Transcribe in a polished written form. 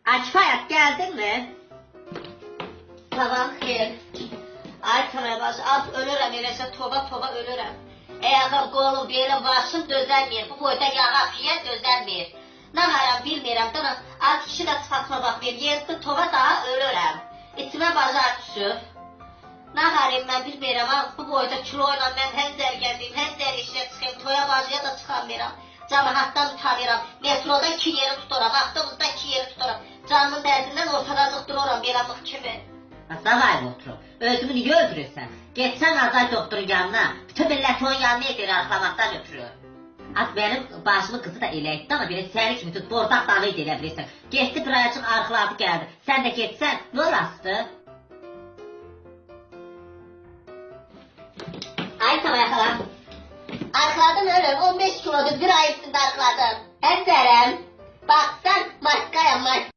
Kifayət, gəldin mi? Tamam, xeyr. Ay Kəmərbaz, az ölürəm, eləsə toba ölürəm. Ayağım, qolum, belim, başım dözəlməyir. Bu boyda yağaq yiyən dözəlməyir. Nə varam bilmirəm, dana az kişi də çıxatma baxmayır. Yerdə toba daha ölürəm. İçimə bazar düşür. Nə varam mən bilmirəm, bu boyda kiloyla mən həm zərgəndiyim, həm zərişlə çıxayım, toya bacıya da çıxamıram. Cəmahatdan utanıram, metroda 2 yeri tuturam, avtobusda 2 yeri tuturam. Canımın dərdindən ortadacıq dururam, belə mıx kimi. Davay oturup, özümü niye öldürürsən? Geçsən Azay doktorun yanına, bütün millət onun yanına edir, arxlamaktan ötürür. Az benim başımın kızı da elə etdi, ama belə səni kimi tut, bordaq dalıydı elə bilirsən. Getdi bir ayacıq arxıladı gəldi, sən də getsən, ne orası? Ay tamam yaxalam. Arxladım ölüm, 15 kilodur, bir ay üstünde arxladım. Həm dərəm, bak sən maskaya mask.